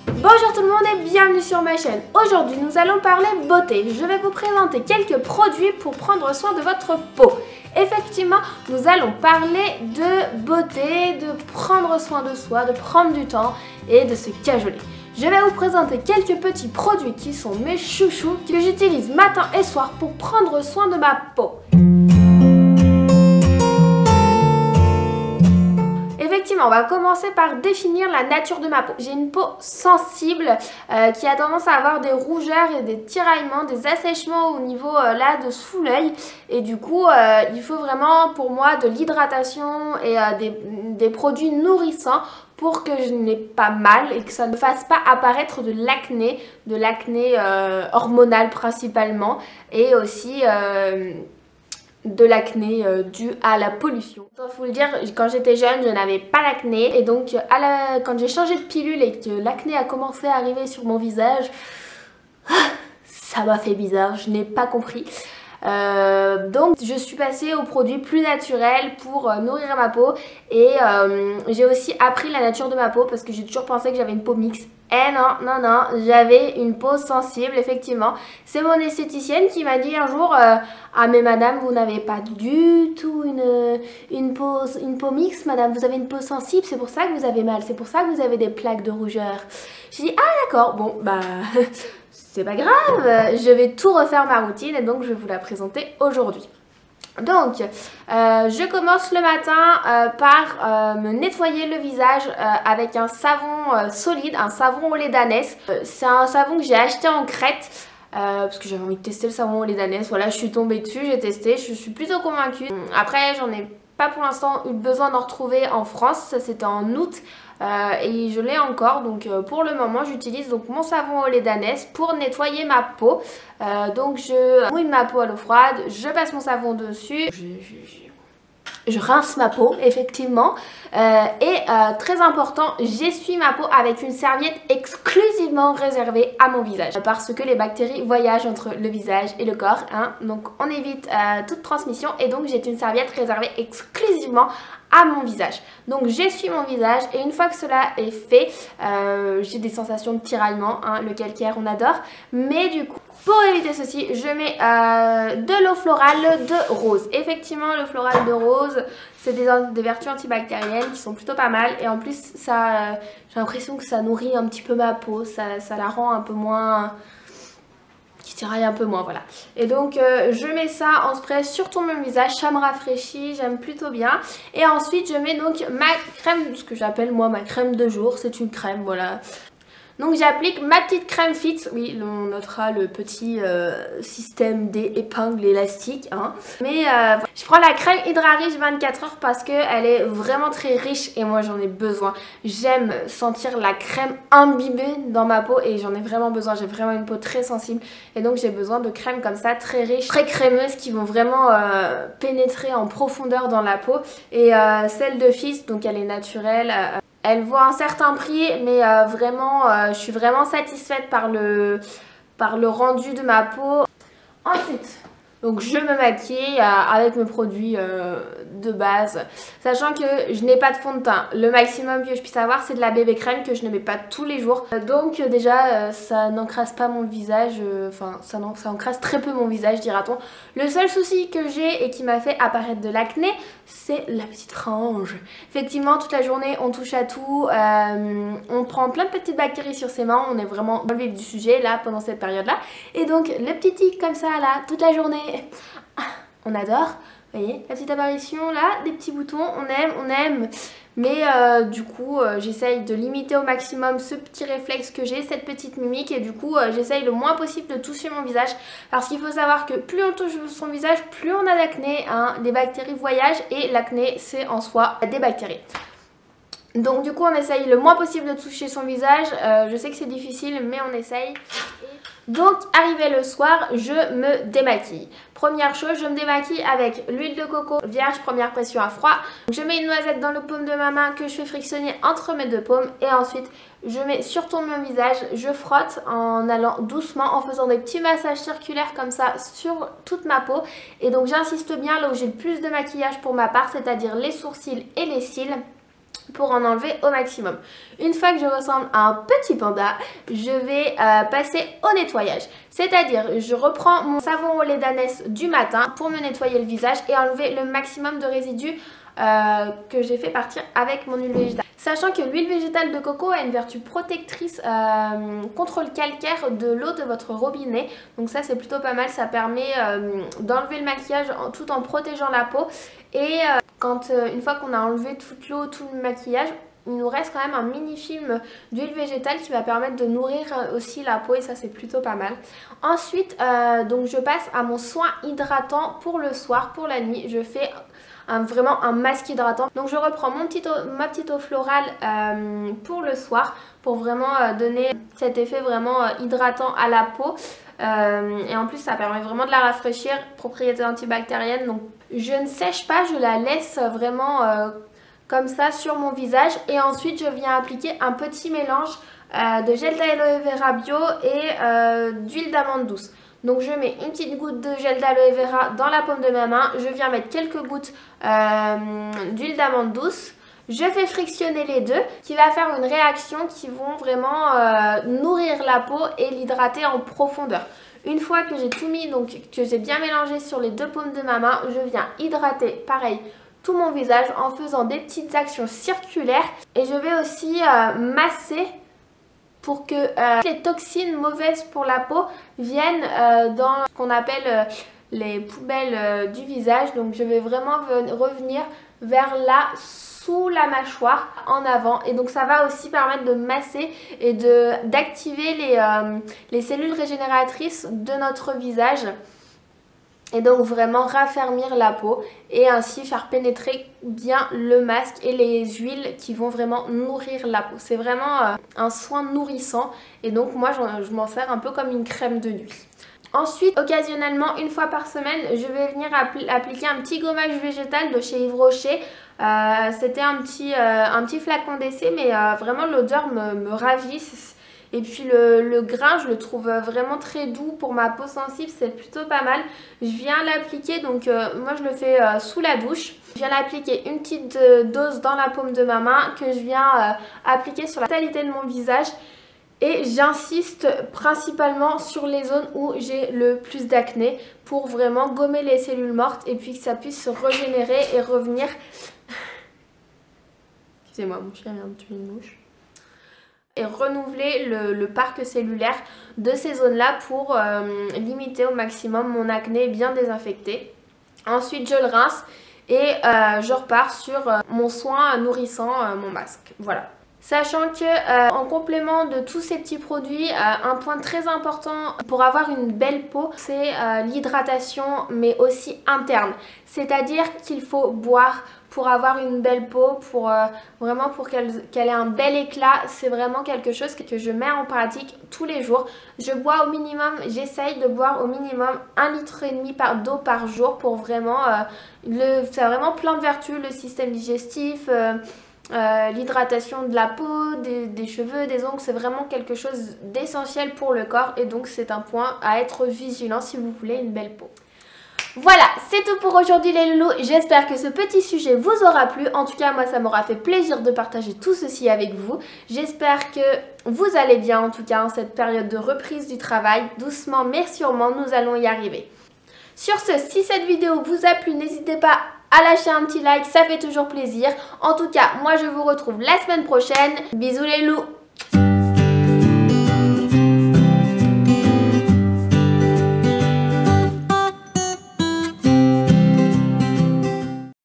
Bonjour tout le monde et bienvenue sur ma chaîne. Aujourd'hui nous allons parler beauté. Je vais vous présenter quelques produits pour prendre soin de votre peau. Effectivement, nous allons parler de beauté, de prendre soin de soi, de prendre du temps et de se cajoler. Je vais vous présenter quelques petits produits qui sont mes chouchous que j'utilise matin et soir pour prendre soin de ma peau. Effectivement, on va commencer par définir la nature de ma peau. J'ai une peau sensible qui a tendance à avoir des rougeurs et des tiraillements, des assèchements au niveau là de sous l'œil. Et du coup, il faut vraiment pour moi de l'hydratation et des produits nourrissants pour que je n'ai pas mal et que ça ne fasse pas apparaître de l'acné hormonal principalement et aussi de l'acné dû à la pollution. Il faut le dire, quand j'étais jeune, je n'avais pas l'acné et donc quand j'ai changé de pilule et que l'acné a commencé à arriver sur mon visage, ça m'a fait bizarre, je n'ai pas compris. Donc je suis passée aux produits plus naturels pour nourrir ma peau et j'ai aussi appris la nature de ma peau parce que j'ai toujours pensé que j'avais une peau mixte. Eh non, j'avais une peau sensible effectivement. C'est mon esthéticienne qui m'a dit un jour ah mais madame vous n'avez pas du tout une peau mixte madame, vous avez une peau sensible, c'est pour ça que vous avez mal, c'est pour ça que vous avez des plaques de rougeur. J'ai dit ah d'accord, bon bah c'est pas grave, je vais tout refaire ma routine et donc je vais vous la présenter aujourd'hui. Donc, je commence le matin par me nettoyer le visage avec un savon solide, un savon au lait d'ânesse. C'est un savon que j'ai acheté en Crète parce que j'avais envie de tester le savon au lait d'ânesse. Voilà, je suis tombée dessus, j'ai testé, je suis plutôt convaincue. Après, j'en ai pas pour l'instant eu besoin d'en retrouver en France, ça c'était en août. Et je l'ai encore, donc pour le moment j'utilise donc mon savon au lait d'ânesse pour nettoyer ma peau. Donc je mouille ma peau à l'eau froide, je passe mon savon dessus, je rince ma peau effectivement et très important, j'essuie ma peau avec une serviette exclusivement réservée à mon visage parce que les bactéries voyagent entre le visage et le corps, hein, donc on évite toute transmission et donc j'ai une serviette réservée exclusivement à mon visage. Donc j'essuie mon visage et une fois que cela est fait, j'ai des sensations de tiraillement, hein, le calcaire on adore, mais du coup pour éviter ceci, je mets de l'eau florale de rose. Effectivement, l'eau florale de rose, c'est des vertus antibactériennes qui sont plutôt pas mal. Et en plus, ça, j'ai l'impression que ça nourrit un petit peu ma peau. Ça la rend un peu moins... qui tiraille un peu moins, voilà. Et donc, je mets ça en spray sur tout mon visage. Ça me rafraîchit, j'aime plutôt bien. Et ensuite, je mets donc ma crème, ce que j'appelle moi ma crème de jour. C'est une crème, voilà. Donc j'applique ma petite crème Fix, oui on notera le petit système des épingles élastiques, hein. Mais je prends la crème Hydra Riche 24 heures parce qu'elle est vraiment très riche et moi j'en ai besoin. J'aime sentir la crème imbibée dans ma peau et j'en ai vraiment besoin, j'ai vraiment une peau très sensible et donc j'ai besoin de crèmes comme ça très riches, très crémeuses qui vont vraiment pénétrer en profondeur dans la peau. Et celle de Fix, donc elle est naturelle. Elle vaut un certain prix mais vraiment je suis vraiment satisfaite par le rendu de ma peau. Ensuite, donc je me maquille avec mes produits de base, sachant que je n'ai pas de fond de teint. Le maximum que je puisse avoir c'est de la bébé crème que je ne mets pas tous les jours. Donc déjà ça n'encrasse pas mon visage, enfin ça encrasse très peu mon visage dira-t-on. Le seul souci que j'ai et qui m'a fait apparaître de l'acné, c'est la petite frange. Effectivement toute la journée on touche à tout, on prend plein de petites bactéries sur ses mains, on est vraiment dans le vif du sujet là pendant cette période là. Et donc le petit tic comme ça là toute la journée, on adore. Vous voyez la petite apparition là, des petits boutons, on aime. Mais du coup j'essaye de limiter au maximum ce petit réflexe que j'ai, cette petite mimique. Et du coup j'essaye le moins possible de toucher mon visage. Parce qu'il faut savoir que plus on touche son visage, plus on a d'acné, hein. Les bactéries voyagent et l'acné c'est en soi des bactéries. Donc du coup on essaye le moins possible de toucher son visage. Je sais que c'est difficile mais on essaye. Donc arrivé le soir, je me démaquille. Première chose, je me démaquille avec l'huile de coco vierge, première pression à froid. Je mets une noisette dans le paume de ma main que je fais frictionner entre mes deux paumes. Et ensuite, je mets sur tout mon visage, je frotte en allant doucement, en faisant des petits massages circulaires comme ça sur toute ma peau. Et donc j'insiste bien là où j'ai le plus de maquillage pour ma part, c'est-à-dire les sourcils et les cils. pour en enlever au maximum. Une fois que je ressemble à un petit panda, je vais passer au nettoyage. C'est-à-dire, je reprends mon savon au lait d'ânesse du matin pour me nettoyer le visage et enlever le maximum de résidus que j'ai fait partir avec mon huile végétale. Sachant que l'huile végétale de coco a une vertu protectrice contre le calcaire de l'eau de votre robinet. Donc ça c'est plutôt pas mal, ça permet d'enlever le maquillage tout en protégeant la peau. Et une fois qu'on a enlevé toute l'eau, tout le maquillage, il nous reste quand même un mini film d'huile végétale qui va permettre de nourrir aussi la peau et ça c'est plutôt pas mal. Ensuite, donc je passe à mon soin hydratant pour le soir, pour la nuit. Je fais vraiment un masque hydratant. Donc je reprends ma petite eau florale pour le soir pour vraiment donner cet effet vraiment hydratant à la peau. Et en plus ça permet vraiment de la rafraîchir, propriété antibactérienne. Donc je ne sèche pas, je la laisse vraiment comme ça sur mon visage et ensuite je viens appliquer un petit mélange de gel d'aloe vera bio et d'huile d'amande douce. Donc je mets une petite goutte de gel d'aloe vera dans la paume de ma main, je viens mettre quelques gouttes d'huile d'amande douce. Je fais frictionner les deux qui va faire une réaction qui vont vraiment nourrir la peau et l'hydrater en profondeur. Une fois que j'ai tout mis, donc que j'ai bien mélangé sur les deux paumes de ma main, je viens hydrater pareil tout mon visage en faisant des petites actions circulaires. Et je vais aussi masser pour que les toxines mauvaises pour la peau viennent dans ce qu'on appelle les poubelles du visage. Donc je vais vraiment revenir vers là, sous la mâchoire, en avant. Et donc ça va aussi permettre de masser et d'activer les cellules régénératrices de notre visage. Et donc vraiment raffermir la peau et ainsi faire pénétrer bien le masque et les huiles qui vont vraiment nourrir la peau. C'est vraiment un soin nourrissant et donc moi je m'en sers un peu comme une crème de nuit. Ensuite, occasionnellement, une fois par semaine, je vais venir appliquer un petit gommage végétal de chez Yves Rocher. C'était un petit flacon d'essai mais vraiment l'odeur me ravit. Et puis le grain, je le trouve vraiment très doux pour ma peau sensible, c'est plutôt pas mal. Je viens l'appliquer, donc moi je le fais sous la douche. Je viens l'appliquer une petite dose dans la paume de ma main que je viens appliquer sur la totalité de mon visage. Et j'insiste principalement sur les zones où j'ai le plus d'acné pour vraiment gommer les cellules mortes et puis que ça puisse se régénérer et revenir. Excusez-moi, mon chien vient de tuer une mouche. Et renouveler le parc cellulaire de ces zones-là pour limiter au maximum mon acné bien désinfecté. Ensuite, je le rince et je repars sur mon soin nourrissant, mon masque. Voilà. Sachant que en complément de tous ces petits produits, un point très important pour avoir une belle peau, c'est l'hydratation mais aussi interne. C'est-à-dire qu'il faut boire pour avoir une belle peau, pour qu'elle ait un bel éclat. C'est vraiment quelque chose que je mets en pratique tous les jours. Je bois au minimum, j'essaye de boire au minimum 1,5 litre d'eau par jour pour vraiment, ça a vraiment plein de vertus, le système digestif, l'hydratation de la peau, des cheveux, des ongles, c'est vraiment quelque chose d'essentiel pour le corps et donc c'est un point à être vigilant si vous voulez une belle peau. Voilà, c'est tout pour aujourd'hui les loulous, j'espère que ce petit sujet vous aura plu. En tout cas, moi ça m'aura fait plaisir de partager tout ceci avec vous. J'espère que vous allez bien en tout cas en cette période de reprise du travail. Doucement mais sûrement, nous allons y arriver. Sur ce, si cette vidéo vous a plu, n'hésitez pas à lâcher un petit like, ça fait toujours plaisir. En tout cas, moi je vous retrouve la semaine prochaine. Bisous les loups!